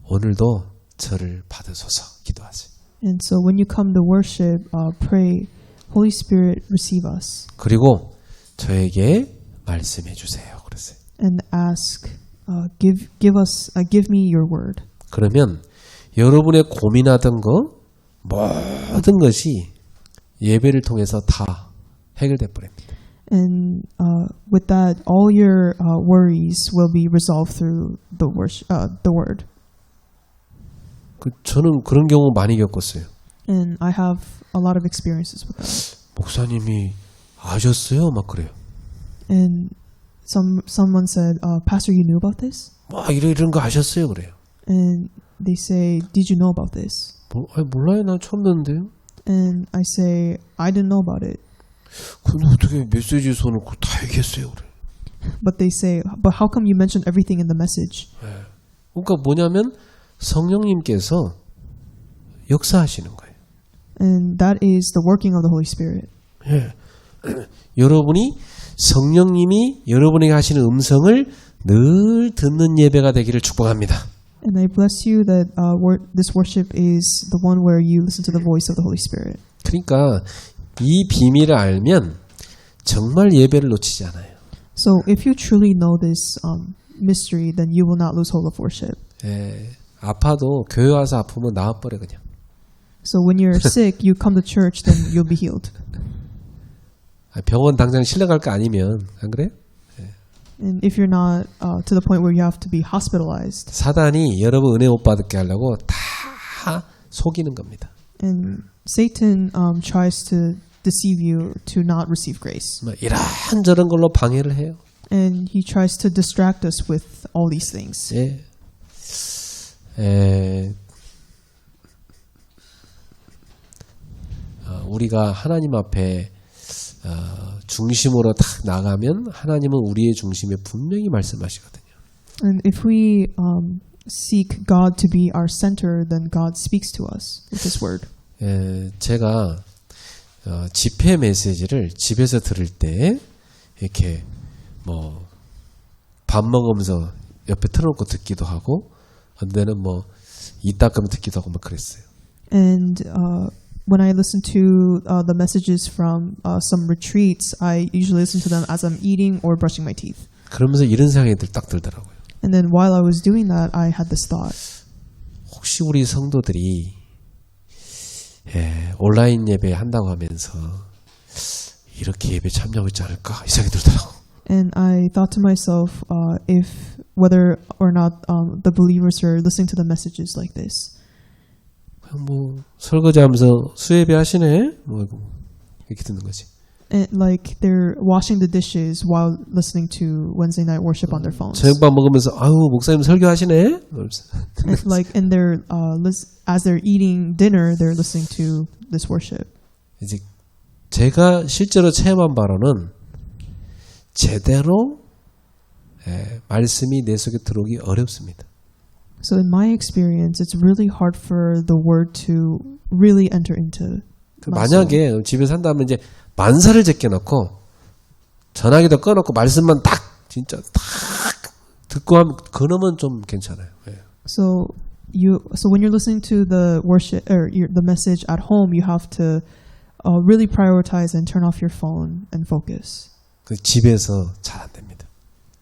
오늘도 저를 받으소서 기도하세요. And so when you come to worship, pray, Holy Spirit, receive us. 그리고 저에게 말씀해 주세요. 그러세요. And ask, give me your word. 그러면 여러분의 고민하던 거 모든 것이 예배를 통해서 다 해결돼 버립니다. And with that, all your worries will be resolved through the word. 저는 그런 경우 많이 겪었어요. And I have a lot of experiences with that. 목사님이 아셨어요? 막 그래요. And someone said, Pastor, you knew about this? 막 이런 거 아셨어요? 그래요. And they say, did you know about this? 몰라요. 난 처음 듣는데요. And I say, I didn't know about it. 근데 어떻게 메시지에 손을 다 얘기했어요? 그래. But they say, but how come you mentioned everything in the message? 그러니까 뭐냐면 성령님께서 역사하시는 거예요. And that is the working of the Holy Spirit. 예. 여러분이 성령님이 여러분에게 하시는 음성을 늘 듣는 예배가 되기를 축복합니다. And I bless you that this worship is the one where you listen to the voice of the Holy Spirit. 그러니까 이 비밀을 알면 정말 예배를 놓치지 않아요. So if you truly know this mystery, then you will not lose hold of worship. 예. 아파도 교회 와서 아프면 나와버려 그냥. So when you're sick, you come to church, then you'll be healed. 병원 당장 실려갈 거 아니면 안 그래요? And if you're not to the point where you have to be hospitalized, 사단이 여러분 은혜 못 받게 하려고 다 속이는 겁니다. and Satan tries to deceive you to not receive grace, 이런저런 걸로 방해를 해요. and he tries to distract us with all these things. 예. 우리가 하나님 앞에 중심으로 딱 나가면 하나님은 우리의 중심에 분명히 말씀하시거든요. And if we seek God to be our center, then God speaks to us with His word. 제가 집회 메시지를 집에서 들을 때 이렇게 뭐 밥 먹으면서 옆에 틀어놓고 듣기도 하고 언제는 뭐 입 닦으면 듣기도 하고 막 그랬어요. And when I listen to the messages from some retreats, I usually listen to them as I'm eating or brushing my teeth. 그러면서 이런 생각이 딱 들더라고요. And then while I was doing that, I had this thought. 혹시 우리 성도들이 온라인 예배 한다고 하면서 이렇게 예배 참여하고 있지 않을까 이 생각이 들더라고요. And I thought to myself, if whether or not the believers are listening to the messages like this. 뭐 설거지하면서 수예배 하시네 뭐 이렇게 듣는 거지. And like they're washing the dishes while listening to Wednesday night worship on their phones. 저녁밥 먹으면서 아유 목사님 설교하시네. And like and they're as they're eating dinner, they're listening to this worship. 이제 제가 실제로 체험한 바로는 제대로 말씀이 내 속에 들어오기 어렵습니다. So in my experience, it's really hard for the word to really enter into. 만약에 집에서 한다면 이제 만사를 제껴놓고 전화기도 꺼놓고 말씀만 딱 진짜 딱 듣고 하면 그러면 좀 괜찮아요. So when you're listening to the worship or the message at home, you have to really prioritize and turn off your phone and focus. 그 집에서 잘 안 됩니다.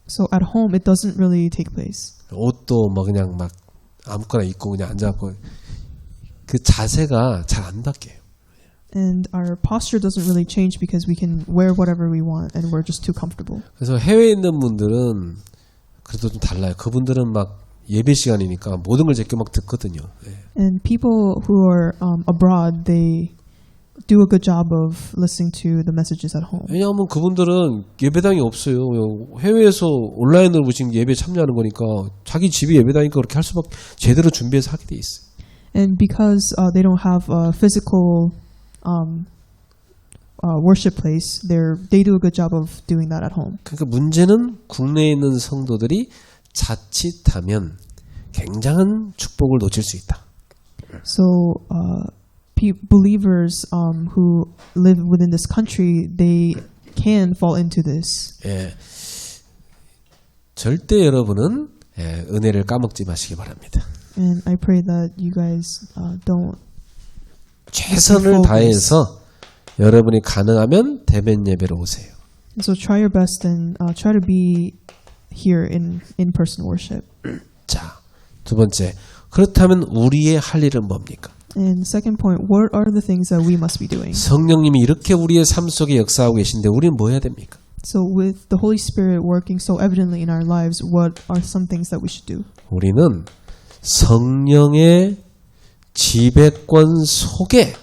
So at home, it doesn't really take place. 옷도 뭐 그냥 막 아무거나 입고 그냥 앉아갖고 그 자세가 잘 안 바뀌어요. And our posture doesn't really change because we can wear whatever we want and we're just too comfortable. 그래서 해외에 있는 분들은 그래도 좀 달라요. 그분들은 막 예배 시간이니까 모든 걸 제껴 막 듣거든요. And people who are abroad, they do a good job of listening to the messages at home. 왜냐하면 그분들은 예배당이 없어요. 해외에서 온라인으로 지금 예배 참여하는 거니까 자기 집이 예배당이니까 그렇게 할 수밖에 제대로 준비해서 하게 돼 있어요. And because they don't have a physical worship place, they do a good job of doing that at home. 그러니까 문제는 국내에 있는 성도들이 자칫하면 굉장한 축복을 놓칠 수 있다. So believers who live within this country, they can fall into this. 예, 절대 여러분은 은혜를 까먹지 마시기 바랍니다. And I pray that you guys don't. 최선을 다해서 여러분이 가능하면 대면 예배로 오세요. So try your best and try to be here in in-person worship. 자, 두 번째. 그렇다면 우리의 할 일은 뭡니까? And second point, what are the things that we must be doing? 성령님이 이렇게 우리의 삶 속에 역사하고 계신데 우리는 뭐 해야 됩니까? So with the Holy Spirit working so evidently in our lives, what are some things that we should do? 우리는 성령의 지배권 속에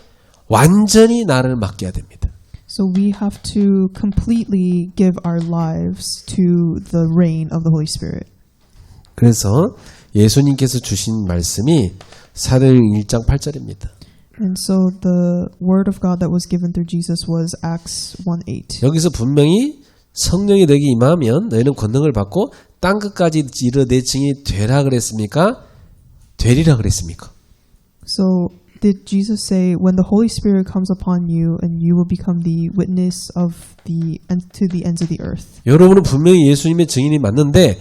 완전히 나를 맡겨야 됩니다. So we have to completely give our lives to the reign of the Holy Spirit. 그래서 예수님께서 주신 말씀이 사도행전 1장 8절입니다. And so the word of God that was given through Jesus was Acts 1:8. 여기서 분명히 성령이 너에게 임하면 너희는 권능을 받고 땅 끝까지 이르러 내 증인이 되라 그랬습니까? 되리라 그랬습니까? So did Jesus say, when the Holy Spirit comes upon you and you will become the witness of to the ends of the earth? 여러분은 분명히 예수님의 증인이 맞는데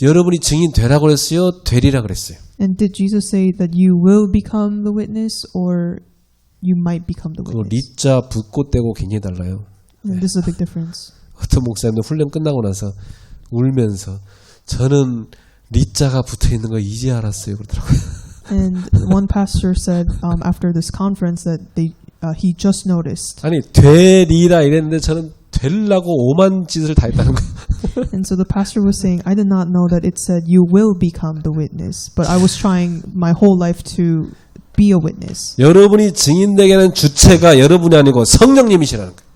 여러분이 증인 되라고 그랬어요? 되리라 그랬어요? And did Jesus say that you will become the witness or you might become the 그 witness? 리자 붓고 떼고 굉장히 달라요. And this is a big difference. 어떤 목사님도 훈련 끝나고 나서 울면서 저는 리자가 붙어 있는 거 이제 알았어요 그러더라고요. And one pastor said after this conference that he just noticed. 아니 되리라 이랬는데 저는 되려고 오만 짓을 다 했다는 거예요. And so the pastor was saying, I did not know that it said you will become the witness, but I was trying my whole life to be a witness. 여러분이 증인되게 하는 주체가 여러분이 아니고 성령님이시라는 거예요.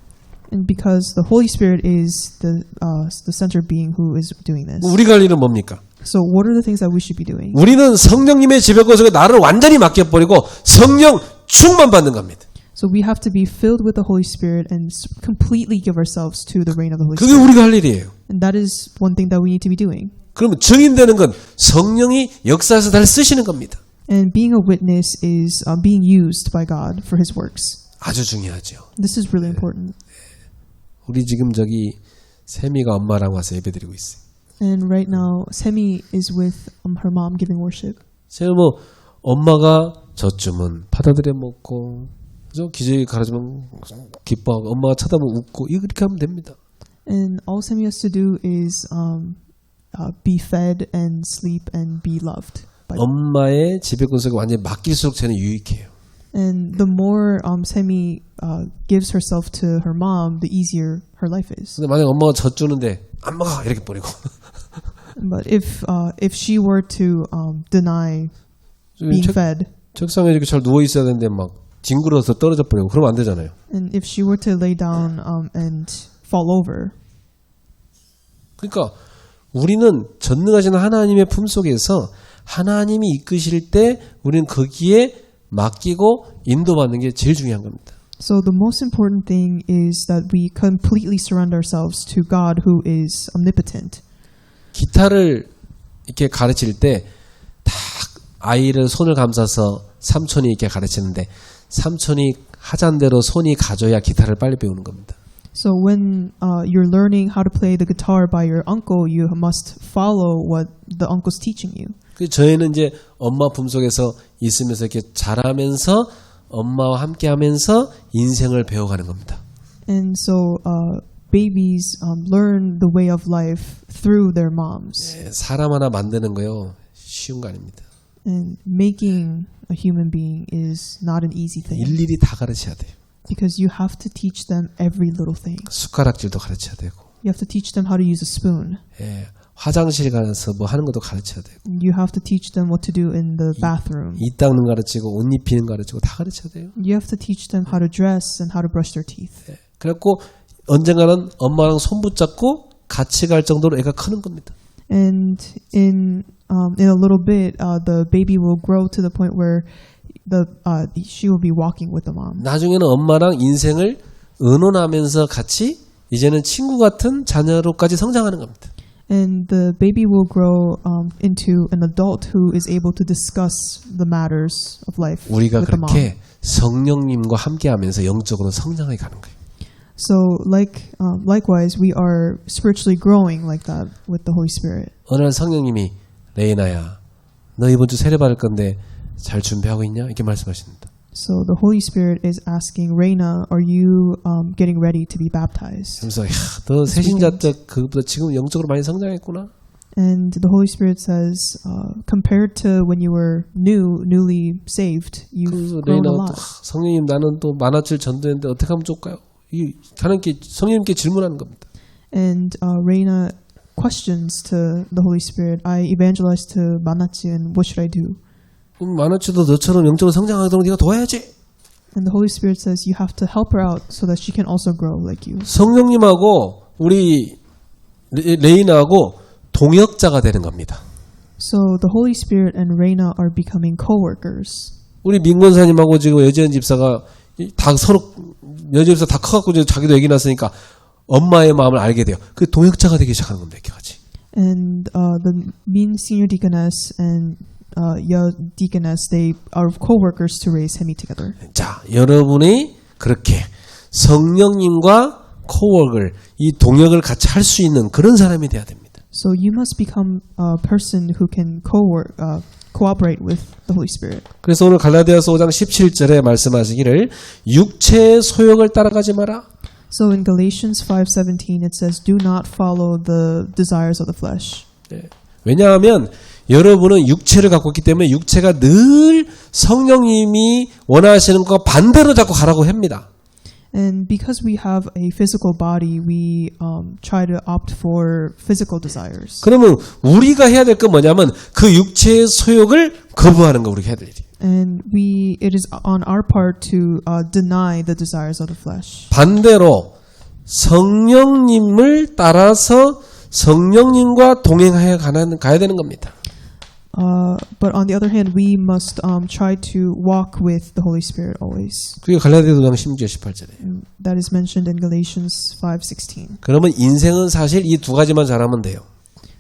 And because the Holy Spirit is the center being who is doing this. 우리가 할 일은 뭡니까? So what are the things that we should be doing? 우리는 성령님의 지배권 속에 나를 완전히 맡겨버리고 성령 충만 받는 겁니다. So we have to be filled with the Holy Spirit and completely give ourselves to the reign of the Holy 그게 Spirit. 우리가 할 일이에요. And that is one thing that we need to be doing. 그러면 증인되는 건 성령이 역사에서 날 쓰시는 겁니다. And being a witness is being used by God for His works. 아주 중요하죠. This is really important. 우리 지금 저기 세미가 엄마랑 와서 예배드리고 있어요. And right now, Semi is with her mom giving worship. 제가 뭐 엄마가 젖주면 받아들여 먹고 그죠? 기저귀 갈아주면 기뻐하고 엄마가 쳐다보면 웃고 이렇게 하면 됩니다. And all Semi has to do is be fed and sleep and be loved. 엄마의 지배권 속에 완전히 맡길수록 저는 유익해요. And the more Semi gives herself to her mom, the easier her life is. 근데 만약 엄마가 젖주는데 안 먹어 이렇게 버리고 But if she were to deny being fed, 책상에 이렇게 잘 누워 있어야 되는데 막 뒹굴어서 떨어져 버리고 그러면 안 되잖아요. and if she were to lay down and fall over, 그러니까 우리는 전능하신 하나님의 품 속에서 하나님이 이끄실 때 우리는 거기에 맡기고 인도받는 게 제일 중요한 겁니다. so the most important thing is that we completely surrender ourselves to God who is omnipotent. 기타를 이렇게 가르칠 때 딱 아이를 손을 감싸서 삼촌이 이렇게 가르치는데 삼촌이 하자는 대로 손이 가져야 기타를 빨리 배우는 겁니다. So when you're learning how to play the guitar by your uncle, you must follow what the uncle's teaching you. 그 저희는 이제 엄마 품속에서 있으면서 이렇게 자라면서 엄마와 함께하면서 인생을 배워가는 겁니다. And so babies learn the way of life through their moms. 네, 사람 하나 만드는 거요 쉬운 거 아닙니다. And making a human being is not an easy thing 일일이 다 가르쳐야 돼요. because you have to teach them every little thing. 숟가락질도 가르쳐야 되고, You have to teach them how to use a spoon. 예, 화장실 가서 뭐 하는 것도 가르쳐야 되고, You have to teach them what to do in the bathroom. 이 닦는 거 가르치고, 옷 입히는 거 가르치고 다 가르쳐야 돼요. You have to teach them how to dress and how to brush their teeth. 그래갖고 언젠가는 엄마랑 손 붙잡고 같이 갈 정도로 애가 크는 겁니다. And in a little bit, the baby will grow to the point where she will be walking with the mom. 나중에는 엄마랑 인생을 의논하면서 같이 이제는 친구 같은 자녀로까지 성장하는 겁니다. And the baby will grow into an adult who is able to discuss the matters of life 우리가 with the mom. 그렇게 성령님과 함께하면서 영적으로 성장해 가는 거예요. So likewise, we are spiritually growing like that with the Holy Spirit. 어느 날 성령님이 레이나야, 너 이번 주 세례 받을 건데 잘 준비하고 있냐? 이렇게 말씀하십니다. So the Holy Spirit is asking Reina, are you getting ready to be baptized? 그래서 너 세신자 때 그보다 지금 영적으로 많이 성장했구나. And the Holy Spirit says, compared to when you were newly saved, you've 그래서 grown a 레이나가 lot. 성령님 나는 또 만화칠 전도했는데 어떻게 하면 좋을까요? 이 하나님께 성령님께 질문하는 겁니다. And Reina questions to the Holy Spirit, I evangelized to Manachi, and what should I do? 그럼 만화칠도 너처럼 영적으로 성장하도록 네가 도와야지. And the Holy Spirit says, you have to help her out so that she can also grow like you. 성령님하고 우리 레이나하고 동역자가 되는 겁니다. So the Holy Spirit and Reina are becoming co-workers. 우리 민권사님하고 지금 여지현 집사가 다 서로 여지현 집사 다 커갖고 이제 자기도 애기 낳았으니까 엄마의 마음을 알게 돼요. 그 동역자가 되기 시작하는 겁니다. 이렇게 같이. And the Min senior deaconess and Yo deaconess, they are co-workers to raise Hemi together. 자, 여러분이 그렇게 성령님과 코워크를 이 동역을 같이 할 수 있는 그런 사람이 돼야 됩니다. So you must become a person who can cooperate with the Holy Spirit. 그래서 오늘 갈라디아서 5장 17절에 말씀하시기를 육체의 소욕을 따라가지 마라. So in Galatians 5:17 it says, "Do not follow the desires of the flesh." 네. 왜냐하면 여러분은 육체를 갖고 있기 때문에 육체가 늘 성령님이 원하시는 것 반대로 자꾸 가라고 합니다. And because we have a physical body, we try to opt for physical desires. 그러면 우리가 해야 될 건 뭐냐면 그 육체의 소욕을 거부하는 거 우리가 해야 될 일이에요. And it is on our part to deny the desires of the flesh. 반대로 성령님을 따라서 성령님과 동행하여 가야 되는 겁니다. But on the other hand, we must try to walk with the Holy Spirit always. 그게 갈라디아서 5장 16절 18절이에요. That is mentioned in Galatians 5:16. 그러면 인생은 사실 이 두 가지만 잘하면 돼요.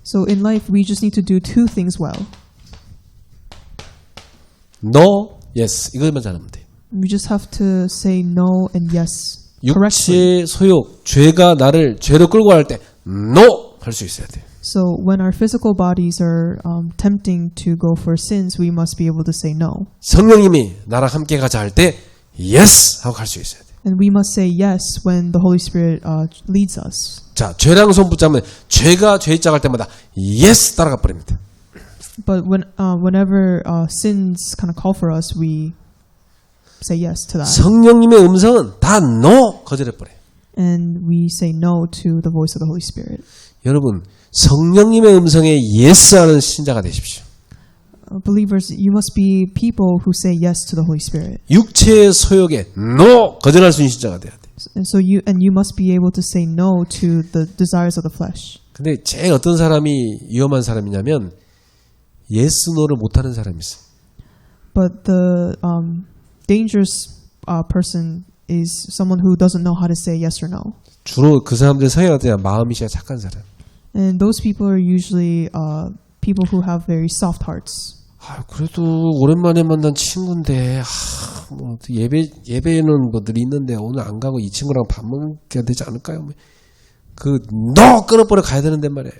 So in life, we just need to do two things well. No, yes 이것만 잘하면 돼요. We just have to say no and yes correctly. 육체의 소욕, 죄가 나를 죄로 끌고 갈 때 no 할 수 있어야 돼요. So when our physical bodies are tempting to go for sins, we must be able to say no. 성령님이 나랑 함께 가자 할 때 yes 하고 갈 수 있어야 돼요. And we must say yes when the Holy Spirit leads us. 자, 죄랑 손 붙잡으면 죄가 죄 시작할 때마다 yes 따라가 버립니다. But whenever sins kind of call for us, we say yes to that. 성령님의 음성은 다 no 거절해 버려요. And we say no to the voice of the Holy Spirit. 여러분, 성령님의 음성에 yes 하는 신자가 되십시오. Believers, you must be people who say yes to the Holy Spirit. 육체의 소욕에 no 거절할 수 있는 신자가 돼야 돼요. And so you must be able to say no to the desires of the flesh. 근데 제일 어떤 사람이 위험한 사람이냐면 yes no를 못하는 사람이 있어요. But the dangerous person is someone who doesn't know how to say yes or no. 주로 그 사람들 성향 어때요? 마음이 진짜 착한 사람. And those people are usually people who have very soft hearts. 그래도 오랜만에 만난 친구인데 뭐 예배는 뭐들 있는데 오늘 안 가고 이 친구랑 밥 먹게 되지 않을까요? 너 끊어버려 가야 되는데 말이에요.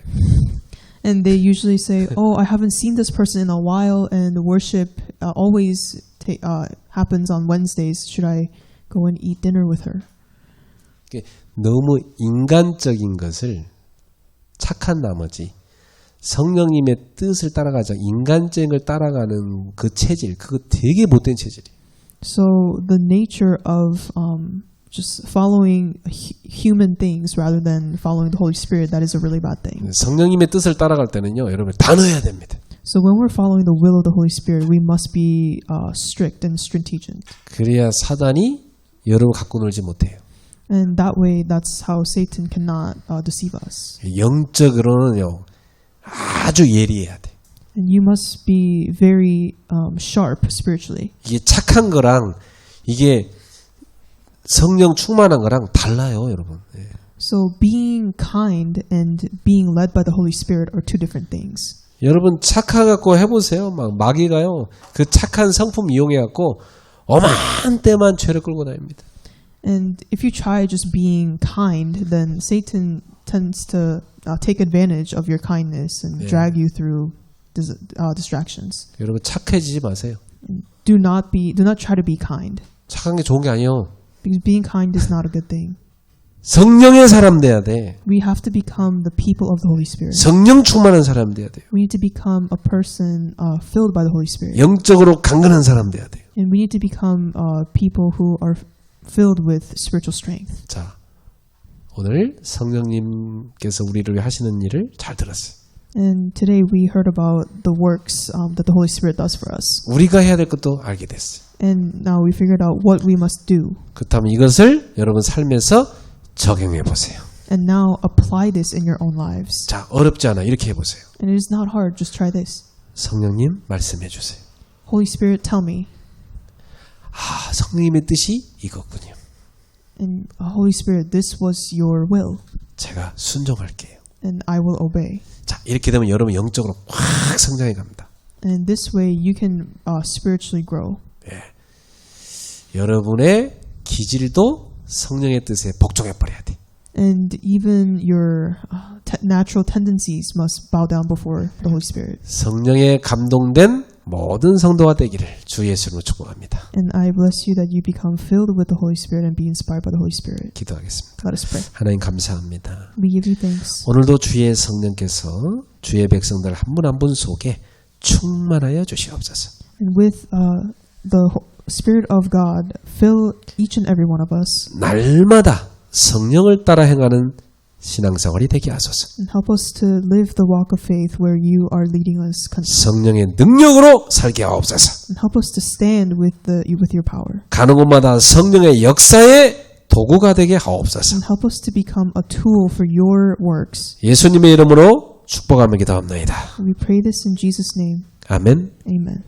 And they usually say, "Oh, I haven't seen this person in a while, and the worship always happens on Wednesdays. Should I go and eat dinner with her?" 너무 인간적인 것을 착한 나머지 성령님의 뜻을 따라가자 인간적인 걸 따라가는 그 체질, 그거 되게 못된 체질이에요. So the nature of just following human things rather than following the Holy Spirit, that is a really bad thing. 성령님의 뜻을 따라갈 때는요, 여러분 다 넣어야 됩니다. So when we're following the will of the Holy Spirit, we must be strict and stringent. 그래야 사단이 여러분 갖고 놀지 못해요. And that way, that's how Satan cannot deceive us. 영적으로는요, 아주 예리해야 돼. And you must be very sharp spiritually. 이게 착한 거랑 이게 성령 충만한 거랑 달라요, 여러분. 예. So being kind and being led by the Holy Spirit are two different things. 여러분 착해갖고 해보세요. 막 마귀가요. 그 착한 성품 이용해갖고 어마한 때만 죄를 끌고 다닙니다. And if you try just being kind, then Satan tends to take advantage of your kindness and drag you through distractions. 여러분 착해지지 마세요. Do not try to be kind. 착한 게 좋은 게 아니에요. Because being kind is not a good thing. 성령의 사람 돼야 돼. We have to become the people of the Holy Spirit. 성령 충만한 사람 돼야 돼요. We need to become a person filled by the Holy Spirit. 영적으로 강건한 사람 돼야 돼요. And we need to become people who are filled with spiritual strength. 자, 오늘 성령님께서 우리를 위해 하시는 일을 잘 들었어요. And today we heard about the works that the Holy Spirit does for us. 우리가 해야 될 것도 알게 됐어요. And now we figured out what we must do. 그렇다면 이것을 여러분 삶에서 적용해 보세요. And now apply this in your own lives. 자, 어렵지 않아. 이렇게 해보세요. And it is not hard. Just try this. 성령님 말씀해 주세요. Holy Spirit, tell me. 아, 성령님의 뜻이 이거군요. And Holy Spirit, this was your will. 제가 순종할게요. And I will obey. 자, 이렇게 되면 여러분 영적으로 확 성장해 갑니다. And this way you can spiritually grow. 예. 여러분의 기질도 성령의 뜻에 복종해 버려야 돼. And even your natural tendencies must bow down before the Holy Spirit. 성령에 감동된 모든 성도가 되기를 주 예수님으로 축복합니다. And I bless you that you become filled with the Holy Spirit and be inspired by the Holy Spirit. 기도하겠습니다. Let us pray. 하나님 감사합니다. We give you thanks. 오늘도 주의 성령께서 주의 백성들 한 분 한 분 속에 충만하여 주시옵소서. And with the Spirit of God, fill each and every one of us. 날마다 성령을 따라 행하는 신앙생활이 되게 하소서. And help us to live the walk of faith where you are leading us constantly. 성령의 능력으로 살게 하옵소서. And help us to stand with your power. 가는 곳마다 성령의 역사의 도구가 되게 하옵소서. And help us to become a tool for your works. 예수님의 이름으로 축복하며 기도합나이다. We pray this in Jesus' name. 아멘. Amen.